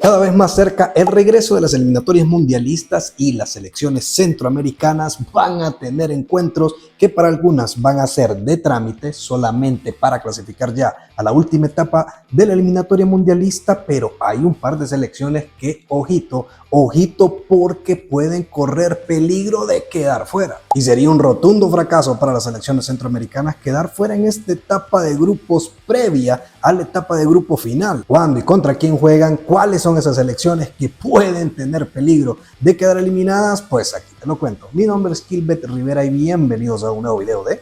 Cada vez más cerca el regreso de las eliminatorias mundialistas y las selecciones centroamericanas van a tener encuentros que para algunas van a ser de trámite solamente para clasificar ya a la última etapa de la eliminatoria mundialista, pero hay un par de selecciones que, ojito, porque pueden correr peligro de quedar fuera. Y sería un rotundo fracaso para las selecciones centroamericanas quedar fuera en esta etapa de grupos previa a la etapa de grupo final. ¿Cuándo y contra quién juegan? ¿Cuáles son esas selecciones que pueden tener peligro de quedar eliminadas? Pues aquí te lo cuento. Mi nombre es Kilbert Rivera y bienvenidos a un nuevo video de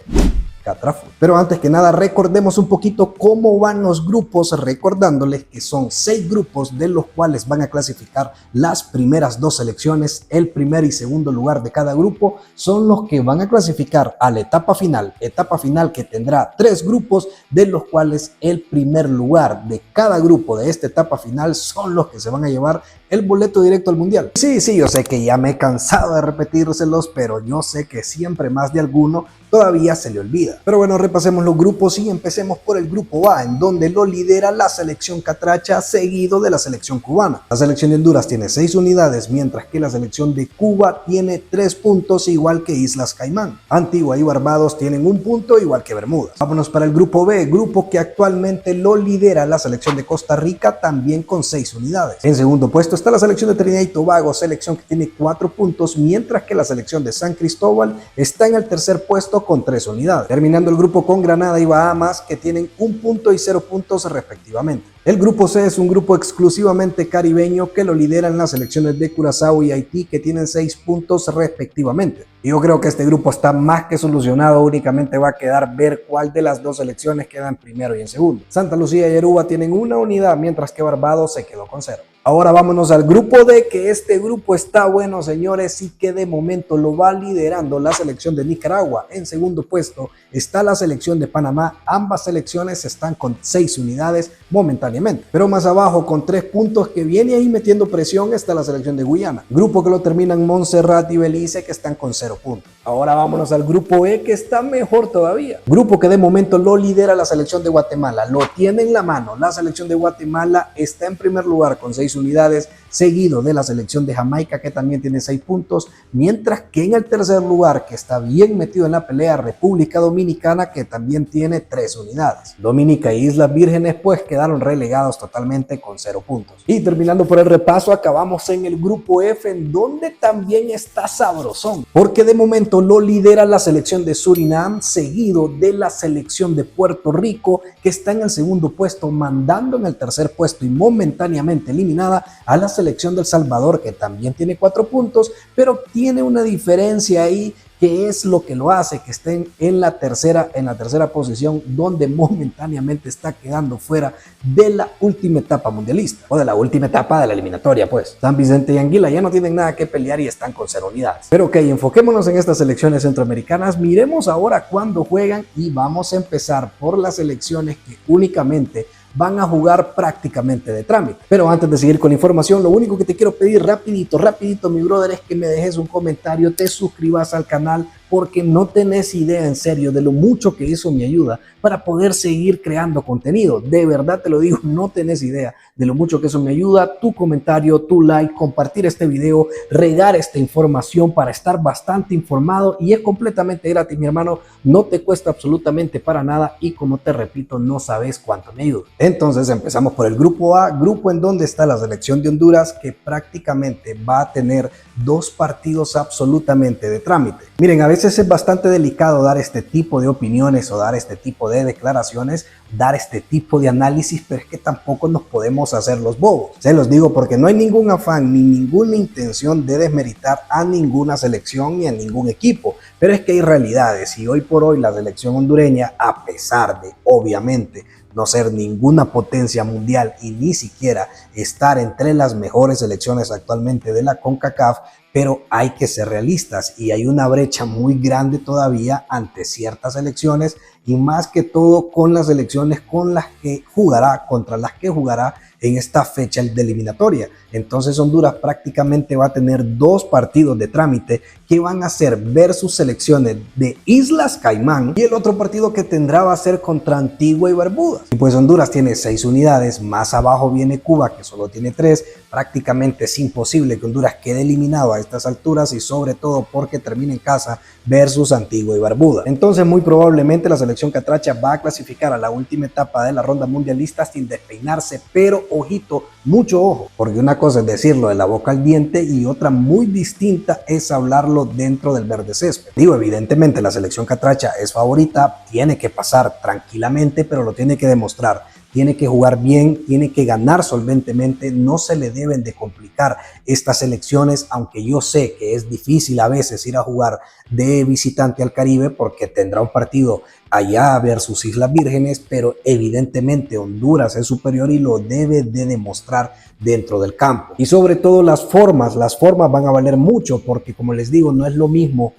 Catrafoot. Pero antes que nada, recordemos un poquito cómo van los grupos, recordándoles que son 6 grupos de los cuales van a clasificar las primeras 2 selecciones. El primer y segundo lugar de cada grupo son los que van a clasificar a la etapa final que tendrá 3 grupos, de los cuales el primer lugar de cada grupo de esta etapa final son los que se van a llevar el boleto directo al mundial. Sí, yo sé que ya me he cansado de repetírselos, pero yo sé que siempre más de alguno todavía se le olvida. Pero bueno, repasemos los grupos y empecemos por el grupo A, en donde lo lidera la selección catracha, seguido de la selección cubana. La selección de Honduras tiene 6 unidades, mientras que la selección de Cuba tiene 3 puntos, igual que Islas Caimán. Antigua y Barbados tienen 1 punto, igual que Bermudas. Vámonos para el grupo B, grupo que actualmente lo lidera la selección de Costa Rica, también con 6 unidades. En segundo puesto está la selección de Trinidad y Tobago, selección que tiene 4 puntos, mientras que la selección de San Cristóbal está en el tercer puesto con 3 unidades. Terminando el grupo con Granada y Bahamas, que tienen 1 punto y 0 puntos respectivamente. El grupo C es un grupo exclusivamente caribeño que lo lideran las selecciones de Curazao y Haití, que tienen 6 puntos respectivamente. Y yo creo que este grupo está más que solucionado, únicamente va a quedar ver cuál de las 2 selecciones quedan primero y en segundo. Santa Lucía y Aruba tienen 1 unidad, mientras que Barbados se quedó con 0. Ahora vámonos al grupo D, que este grupo está bueno, señores, y que de momento lo va liderando la selección de Nicaragua. En segundo puesto está la selección de Panamá. Ambas selecciones están con 6 unidades momentáneamente. Pero más abajo, con 3 puntos, que viene ahí metiendo presión, está la selección de Guyana. Grupo que lo terminan Montserrat y Belice, que están con 0 puntos. Ahora vámonos al grupo E, que está mejor todavía. Grupo que de momento lo lidera la selección de Guatemala. Lo tiene en la mano. La selección de Guatemala está en primer lugar con 6 unidades, seguido de la selección de Jamaica, que también tiene 6 puntos, mientras que en el tercer lugar, que está bien metido en la pelea, República Dominicana, que también tiene 3 unidades. Dominica e Islas Vírgenes pues quedaron relegados totalmente con 0 puntos. Y terminando por el repaso, acabamos en el grupo F, en donde también está sabrosón, porque de momento lo lidera la selección de Surinam, seguido de la selección de Puerto Rico, que está en el segundo puesto, mandando en el tercer puesto y momentáneamente eliminada a la selección de El Salvador, que también tiene 4 puntos, pero tiene una diferencia ahí, que es lo que lo hace que estén en la tercera posición, donde momentáneamente está quedando fuera de la última etapa mundialista, o de la última etapa de la eliminatoria pues. San Vicente y Anguila ya no tienen nada que pelear y están con 0 unidades. Pero ok, enfoquémonos en estas selecciones centroamericanas, miremos ahora cuándo juegan y vamos a empezar por las selecciones que únicamente van a jugar prácticamente de trámite. Pero antes de seguir con la información, lo único que te quiero pedir rapidito, mi brother, es que me dejes un comentario, te suscribas al canal, porque no tenés idea en serio de lo mucho que eso me ayuda para poder seguir creando contenido. De verdad te lo digo, no tenés idea de lo mucho que eso me ayuda. Tu comentario, tu like, compartir este video, regar esta información para estar bastante informado, y es completamente gratis, mi hermano, no te cuesta absolutamente para nada, y como te repito, no sabes cuánto me ayuda. Entonces empezamos por el grupo A, grupo en donde está la selección de Honduras, que prácticamente va a tener 2 partidos absolutamente de trámite. Miren, a veces es bastante delicado dar este tipo de opiniones o dar este tipo de declaraciones, dar este tipo de análisis, pero es que tampoco nos podemos hacer los bobos. Se los digo porque no hay ningún afán ni ninguna intención de desmeritar a ninguna selección ni a ningún equipo, pero es que hay realidades, y hoy por hoy la selección hondureña, a pesar de obviamente no ser ninguna potencia mundial y ni siquiera estar entre las mejores selecciones actualmente de la CONCACAF, pero hay que ser realistas y hay una brecha muy grande todavía ante ciertas selecciones, y más que todo con las selecciones con las que jugará, contra las que jugará en esta fecha de eliminatoria. Entonces Honduras prácticamente va a tener 2 partidos de trámite que van a ser versus selecciones de Islas Caimán, y el otro partido que tendrá va a ser contra Antigua y Barbudas. Y pues Honduras tiene 6 unidades, más abajo viene Cuba que solo tiene 3, prácticamente es imposible que Honduras quede eliminado a estas alturas y sobre todo porque termina en casa versus Antigua y Barbuda. Entonces muy probablemente la selección catracha va a clasificar a la última etapa de la ronda mundialista sin despeinarse, pero ojito, mucho ojo, porque una cosa es decirlo de la boca al diente y otra muy distinta es hablarlo dentro del verde césped. Digo, evidentemente la selección catracha es favorita, tiene que pasar tranquilamente, pero lo tiene que demostrar. Tiene que jugar bien, tiene que ganar solventemente, no se le deben de complicar estas elecciones, aunque yo sé que es difícil a veces ir a jugar de visitante al Caribe porque tendrá un partido allá versus Islas Vírgenes, pero evidentemente Honduras es superior y lo debe de demostrar dentro del campo. Y sobre todo las formas van a valer mucho porque, como les digo, no es lo mismo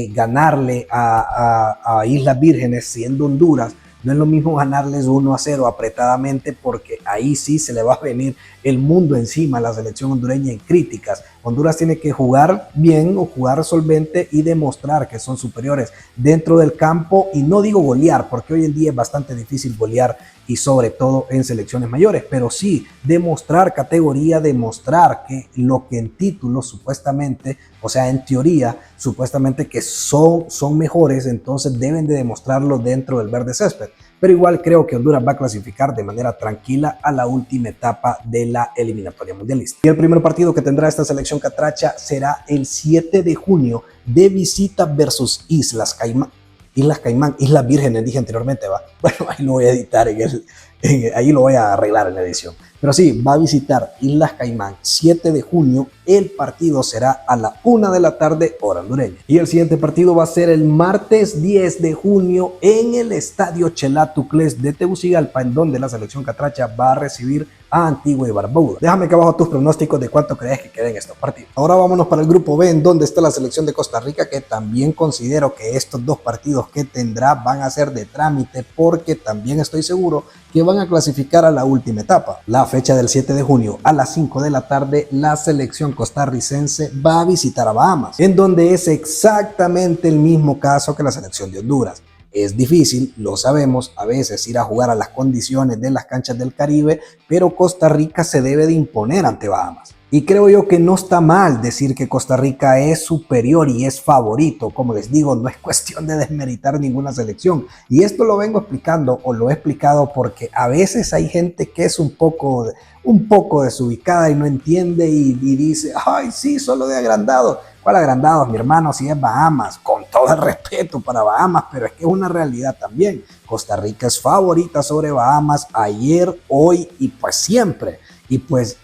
ganarle a Islas Vírgenes siendo Honduras. No es lo mismo ganarles 1-0 apretadamente porque ahí sí se le va a venir el mundo encima a la selección hondureña en críticas. Honduras tiene que jugar bien o jugar solvente y demostrar que son superiores dentro del campo y no digo golear porque hoy en día es bastante difícil golear y sobre todo en selecciones mayores, pero sí demostrar categoría, demostrar que lo que en títulos supuestamente, o sea en teoría, supuestamente que son mejores, entonces deben de demostrarlo dentro del verde césped. Pero igual creo que Honduras va a clasificar de manera tranquila a la última etapa de la eliminatoria mundialista. Y el primer partido que tendrá esta selección catracha será el 7 de junio de visita versus Islas Caimán, Islas Vírgenes, dije anteriormente, va. Bueno, ahí lo voy a editar, ahí lo voy a arreglar en la edición. Pero sí, va a visitar Islas Caimán 7 de junio. El partido será a la 1 de la tarde, hora hondureña. Y el siguiente partido va a ser el martes 10 de junio en el estadio Chelatucles de Tegucigalpa, en donde la selección catracha va a recibir a Antigua y Barbuda. Déjame que abajo tus pronósticos de cuánto crees que queden estos partidos. Ahora vámonos para el grupo B, en donde está la selección de Costa Rica, que también considero que estos dos partidos que tendrá van a ser de trámite, porque también estoy seguro que van a clasificar a la última etapa. La fecha del 7 de junio a las 5 de la tarde, la selección costarricense va a visitar a Bahamas, en donde es exactamente el mismo caso que la selección de Honduras. Es difícil, lo sabemos, a veces ir a jugar a las condiciones de las canchas del Caribe, pero Costa Rica se debe de imponer ante Bahamas. Y creo yo que no está mal decir que Costa Rica es superior y es favorito. Como les digo, no es cuestión de desmeritar ninguna selección. Y esto lo vengo explicando o lo he explicado porque a veces hay gente que es un poco desubicada y no entiende y dice, ay, sí, solo de agrandados. ¿Cuál agrandados, mi hermano? Si es Bahamas, con todo el respeto para Bahamas, pero es que es una realidad también. Costa Rica es favorita sobre Bahamas ayer, hoy y pues siempre. Y pues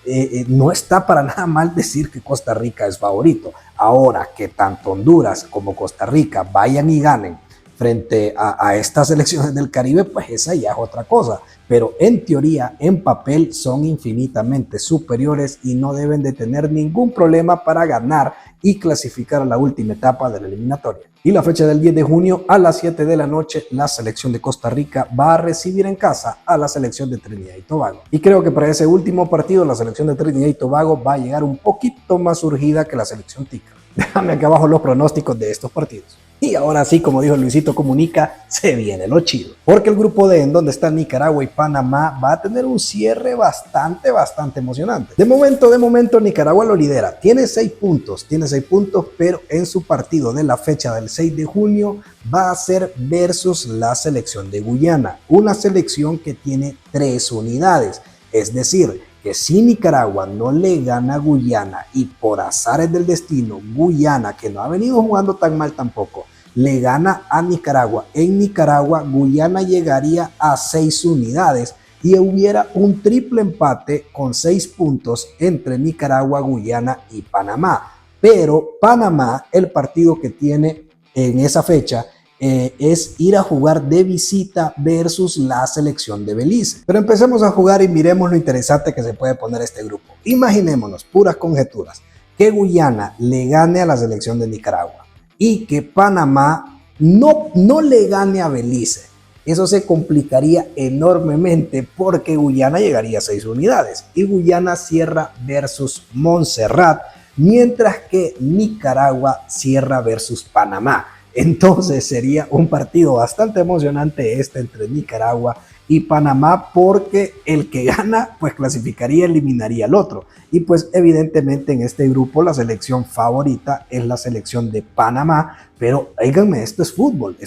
no está para nada mal decir que Costa Rica es favorito. Ahora que tanto Honduras como Costa Rica vayan y ganen frente a estas selecciones del Caribe, pues esa ya es otra cosa. Pero en teoría, en papel, son infinitamente superiores y no deben de tener ningún problema para ganar y clasificar a la última etapa de la eliminatoria. Y la fecha del 10 de junio a las 7 de la noche, la selección de Costa Rica va a recibir en casa a la selección de Trinidad y Tobago. Y creo que para ese último partido, la selección de Trinidad y Tobago va a llegar un poquito más surgida que la selección tica. Déjame acá abajo los pronósticos de estos partidos. Y ahora sí, como dijo Luisito Comunica, se viene lo chido. Porque el grupo D, en donde están Nicaragua y Panamá, va a tener un cierre bastante emocionante. De momento Nicaragua lo lidera. Tiene 6 puntos, pero en su partido de la fecha del 6 de junio va a ser versus la selección de Guyana. Una selección que tiene 3 unidades. Es decir, que si Nicaragua no le gana a Guyana y por azares del destino Guyana, que no ha venido jugando tan mal tampoco, le gana a Nicaragua, en Nicaragua Guyana llegaría a 6 unidades y hubiera un triple empate con 6 puntos entre Nicaragua, Guyana y Panamá. Pero Panamá, el partido que tiene en esa fecha, es ir a jugar de visita versus la selección de Belice. Pero empecemos a jugar y miremos lo interesante que se puede poner este grupo. Imaginémonos, puras conjeturas, que Guyana le gane a la selección de Nicaragua y que Panamá no le gane a Belice. Eso se complicaría enormemente porque Guyana llegaría a 6 unidades y Guyana cierra versus Montserrat, mientras que Nicaragua cierra versus Panamá. Entonces sería un partido bastante emocionante entre Nicaragua y Panamá porque el que gana pues clasificaría, eliminaría al otro. Y pues evidentemente en este grupo la selección favorita es la selección de Panamá, pero díganme, esto es fútbol,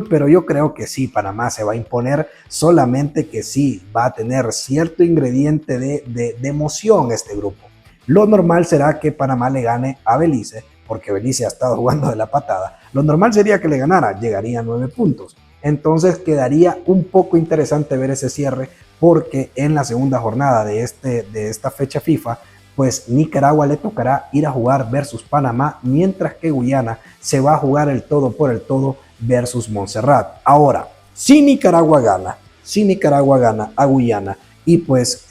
pero yo creo que sí, Panamá se va a imponer, solamente que sí, va a tener cierto ingrediente de emoción este grupo. Lo normal será que Panamá le gane a Belice, porque Belice ha estado jugando de la patada. Lo normal sería que le ganara, llegaría a 9 puntos. Entonces quedaría un poco interesante ver ese cierre, porque en la segunda jornada de esta fecha FIFA, pues Nicaragua le tocará ir a jugar versus Panamá, mientras que Guyana se va a jugar el todo por el todo versus Montserrat. Ahora, si Nicaragua gana a Guyana y pues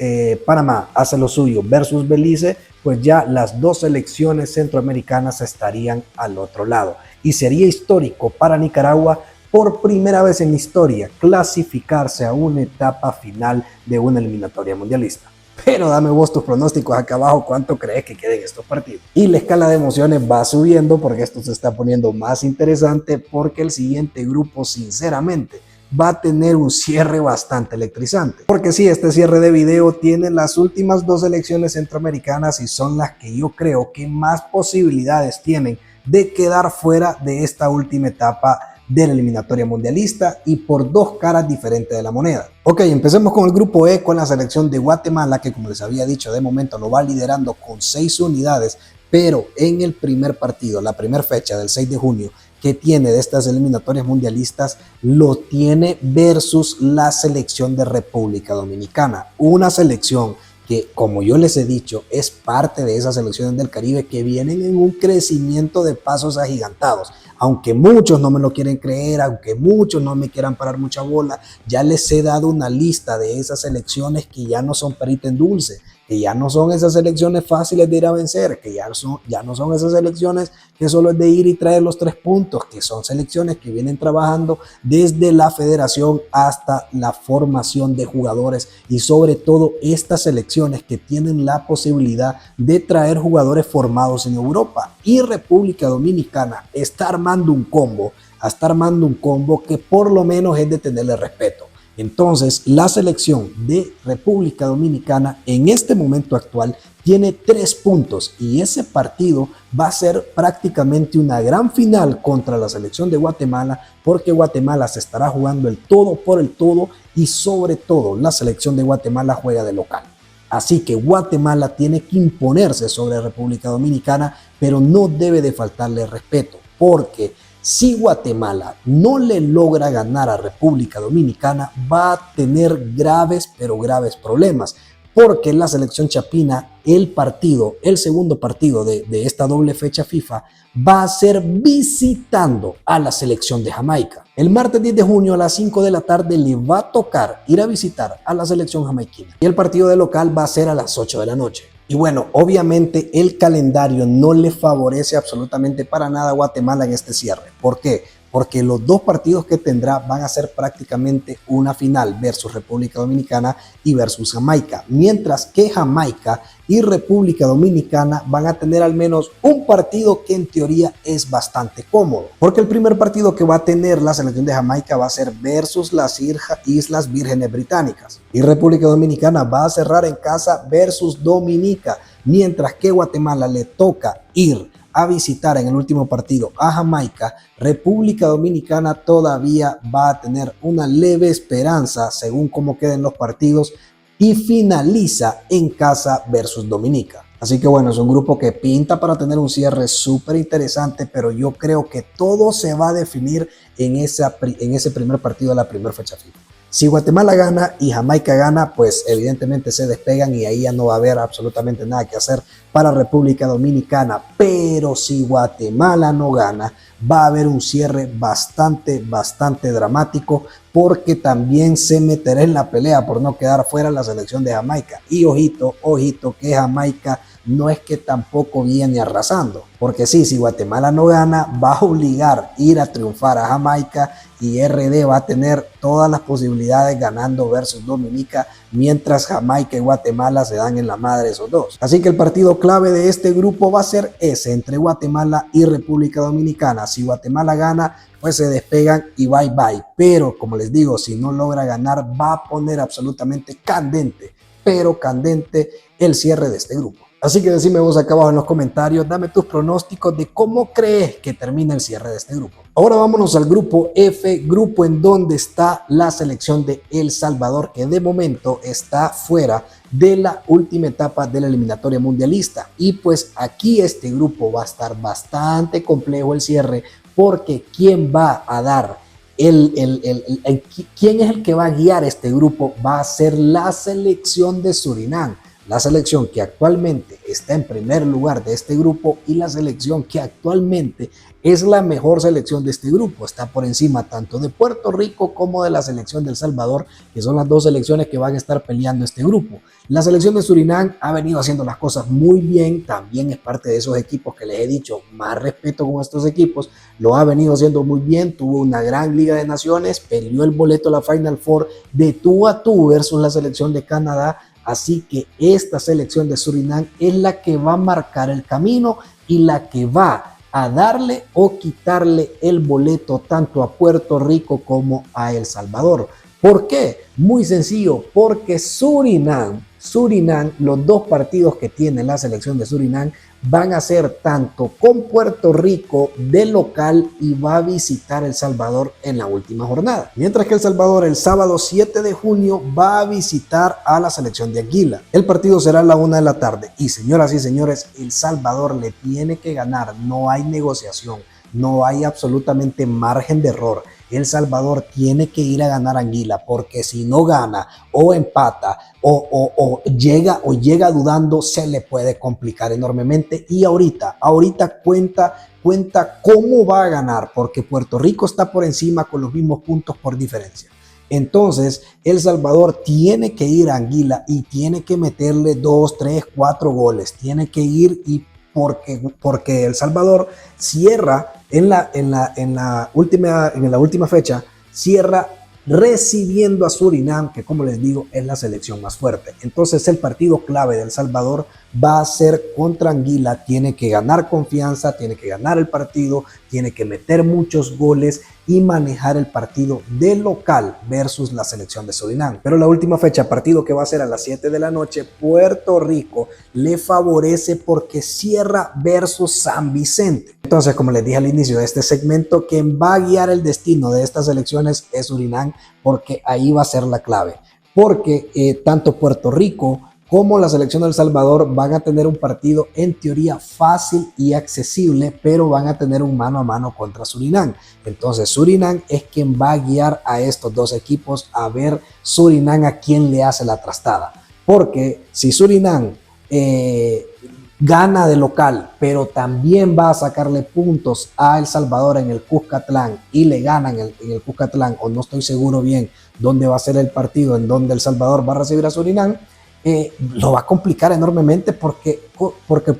Panamá hace lo suyo versus Belice, pues ya las dos selecciones centroamericanas estarían al otro lado. Y sería histórico para Nicaragua por primera vez en la historia clasificarse a una etapa final de una eliminatoria mundialista. Pero dame vos tus pronósticos acá abajo, cuánto crees que queden estos partidos. Y la escala de emociones va subiendo porque esto se está poniendo más interesante, porque el siguiente grupo sinceramente va a tener un cierre bastante electrizante. Porque sí, este cierre de video tiene las últimas dos selecciones centroamericanas y son las que yo creo que más posibilidades tienen de quedar fuera de esta última etapa de la eliminatoria mundialista, y por dos caras diferentes de la moneda. Ok, empecemos con el grupo E, con la selección de Guatemala, que como les había dicho, de momento lo va liderando con 6 unidades, pero en el primer partido, la primera fecha del 6 de junio, que tiene de estas eliminatorias mundialistas, lo tiene versus la selección de República Dominicana, una selección que, como yo les he dicho, es parte de esas selecciones del Caribe que vienen en un crecimiento de pasos agigantados. Aunque muchos no me lo quieren creer, aunque muchos no me quieran parar mucha bola, ya les he dado una lista de esas selecciones que ya no son perita en dulce, que ya no son esas selecciones fáciles de ir a vencer, que ya no son esas selecciones que solo es de ir y traer los 3 puntos, que son selecciones que vienen trabajando desde la federación hasta la formación de jugadores, y sobre todo estas selecciones que tienen la posibilidad de traer jugadores formados en Europa. Y República Dominicana está armando un combo que por lo menos es de tenerle respeto. Entonces, la selección de República Dominicana en este momento actual tiene 3 puntos, y ese partido va a ser prácticamente una gran final contra la selección de Guatemala, porque Guatemala se estará jugando el todo por el todo, y sobre todo la selección de Guatemala juega de local. Así que Guatemala tiene que imponerse sobre República Dominicana, pero no debe de faltarle respeto, porque si Guatemala no le logra ganar a República Dominicana, va a tener graves, pero graves problemas, porque la selección chapina, el segundo partido de esta doble fecha FIFA, va a ser visitando a la selección de Jamaica. El martes 10 de junio a las 5 de la tarde le va a tocar ir a visitar a la selección jamaiquina, y el partido de local va a ser a las 8 de la noche. Y bueno, obviamente el calendario no le favorece absolutamente para nada a Guatemala en este cierre. ¿Por qué? Porque los dos partidos que tendrá van a ser prácticamente una final versus República Dominicana y versus Jamaica, mientras que Jamaica y República Dominicana van a tener al menos un partido que en teoría es bastante cómodo, porque el primer partido que va a tener la selección de Jamaica va a ser versus las Islas Vírgenes Británicas, y República Dominicana va a cerrar en casa versus Dominica, mientras que Guatemala le toca ir a visitar en el último partido a Jamaica. República Dominicana todavía va a tener una leve esperanza según cómo queden los partidos, y finaliza en casa versus Dominica. Así que bueno, es un grupo que pinta para tener un cierre súper interesante, pero yo creo que todo se va a definir en ese primer partido de la primera fecha FIFA. Si Guatemala gana y Jamaica gana, pues evidentemente se despegan y ahí ya no va a haber absolutamente nada que hacer para República Dominicana. Pero si Guatemala no gana, va a haber un cierre bastante dramático, porque también se meterá en la pelea por no quedar fuera la selección de Jamaica. Y ojito, que Jamaica no es que tampoco viene arrasando, porque sí, si Guatemala no gana, va a obligar a ir a triunfar a Jamaica, y RD va a tener todas las posibilidades ganando versus Dominica, mientras Jamaica y Guatemala se dan en la madre esos dos. Así que el partido clave de este grupo va a ser ese, entre Guatemala y República Dominicana. Si Guatemala gana, después se despegan y bye bye. Pero como les digo, si no logra ganar, va a poner absolutamente candente, pero candente el cierre de este grupo. Así que decime vos acá abajo en los comentarios, dame tus pronósticos de cómo crees que termina el cierre de este grupo. Ahora vámonos al grupo F, grupo en donde está la selección de El Salvador, que de momento está fuera de la última etapa de la eliminatoria mundialista. Y pues aquí este grupo va a estar bastante complejo el cierre, porque ¿quién va a dar quién es el que va a guiar este grupo? Va a ser la selección de Surinam. La selección que actualmente está en primer lugar de este grupo y la selección que actualmente es la mejor selección de este grupo. Está por encima tanto de Puerto Rico como de la selección de El Salvador, que son las dos selecciones que van a estar peleando este grupo. La selección de Surinam ha venido haciendo las cosas muy bien, también es parte de esos equipos que les he dicho, más respeto con estos equipos, lo ha venido haciendo muy bien, tuvo una gran Liga de Naciones, peleó el boleto a la Final Four de tú a tú versus la selección de Canadá. Así que esta selección de Surinam es la que va a marcar el camino y la que va a darle o quitarle el boleto tanto a Puerto Rico como a El Salvador. ¿Por qué? Muy sencillo, porque Surinam, los dos partidos que tiene la selección de Surinam van a ser tanto con Puerto Rico de local y va a visitar El Salvador en la última jornada. Mientras que El Salvador el sábado 7 de junio va a visitar a la selección de Anguila. El partido será a la 1 de la tarde y señoras y señores, El Salvador le tiene que ganar, no hay negociación, no hay absolutamente margen de error. El Salvador tiene que ir a ganar a Anguila, porque si no gana o empata o llega dudando, se le puede complicar enormemente. Y ahorita cuenta cómo va a ganar, porque Puerto Rico está por encima con los mismos puntos por diferencia. Entonces El Salvador tiene que ir a Anguila y tiene que meterle 2, 3, 4 goles. Tiene que ir y porque El Salvador cierra en la última fecha, cierra recibiendo a Surinam, que como les digo es la selección más fuerte. Entonces el partido clave de El Salvador va a ser contra Anguila. Tiene que ganar confianza, tiene que ganar el partido, tiene que meter muchos goles y manejar el partido de local versus la selección de Surinam. Pero la última fecha, partido que va a ser a las 7 de la noche, Puerto Rico le favorece porque cierra versus San Vicente. Entonces, como les dije al inicio de este segmento, quien va a guiar el destino de estas elecciones es Surinam, porque ahí va a ser la clave. Porque tanto Puerto Rico como la selección de El Salvador van a tener un partido en teoría fácil y accesible, pero van a tener un mano a mano contra Surinam. Entonces Surinam es quien va a guiar a estos dos equipos a ver Surinam a quién le hace la trastada. Porque si Surinam gana de local, pero también va a sacarle puntos a El Salvador en el Cuscatlán y le ganan en el Cuscatlán, o no estoy seguro bien dónde va a ser el partido en donde El Salvador va a recibir a Surinam, lo va a complicar enormemente porque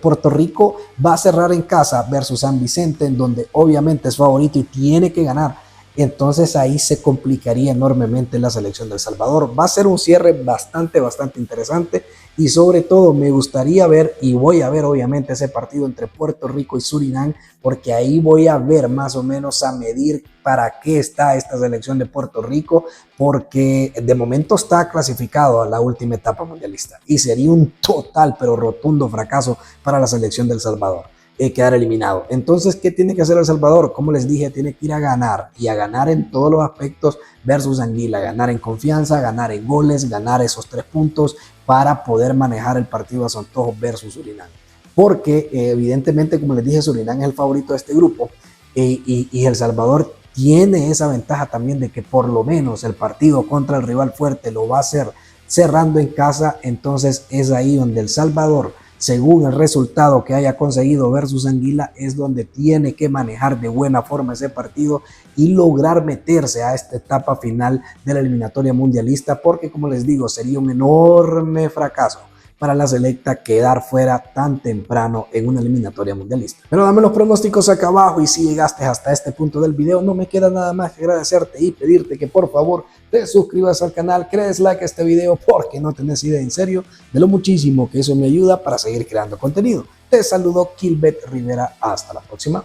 Puerto Rico va a cerrar en casa versus San Vicente, en donde obviamente es favorito y tiene que ganar. Entonces ahí se complicaría enormemente la selección de El Salvador. Va a ser un cierre bastante interesante y sobre todo me gustaría ver, y voy a ver obviamente ese partido entre Puerto Rico y Surinam, porque ahí voy a ver más o menos a medir para qué está esta selección de Puerto Rico, porque de momento está clasificado a la última etapa mundialista y sería un total pero rotundo fracaso para la selección de El Salvador quedar eliminado. Entonces, ¿qué tiene que hacer El Salvador? Como les dije, tiene que ir a ganar y a ganar en todos los aspectos versus Anguila, ganar en confianza, ganar en goles, ganar esos 3 puntos para poder manejar el partido a su antojo versus Surinam. Porque evidentemente, como les dije, Surinam es el favorito de este grupo y El Salvador tiene esa ventaja también de que por lo menos el partido contra el rival fuerte lo va a hacer cerrando en casa. Entonces es ahí donde El Salvador, según el resultado que haya conseguido versus Anguila, es donde tiene que manejar de buena forma ese partido y lograr meterse a esta etapa final de la eliminatoria mundialista, porque como les digo, sería un enorme fracaso para la selecta quedar fuera tan temprano en una eliminatoria mundialista. Pero dame los pronósticos acá abajo, y si llegaste hasta este punto del video, no me queda nada más que agradecerte y pedirte que por favor te suscribas al canal, crees like a este video, porque no tenés idea en serio de lo muchísimo que eso me ayuda para seguir creando contenido. Te saludo, Kilbert Rivera, hasta la próxima.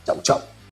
Chau, chau.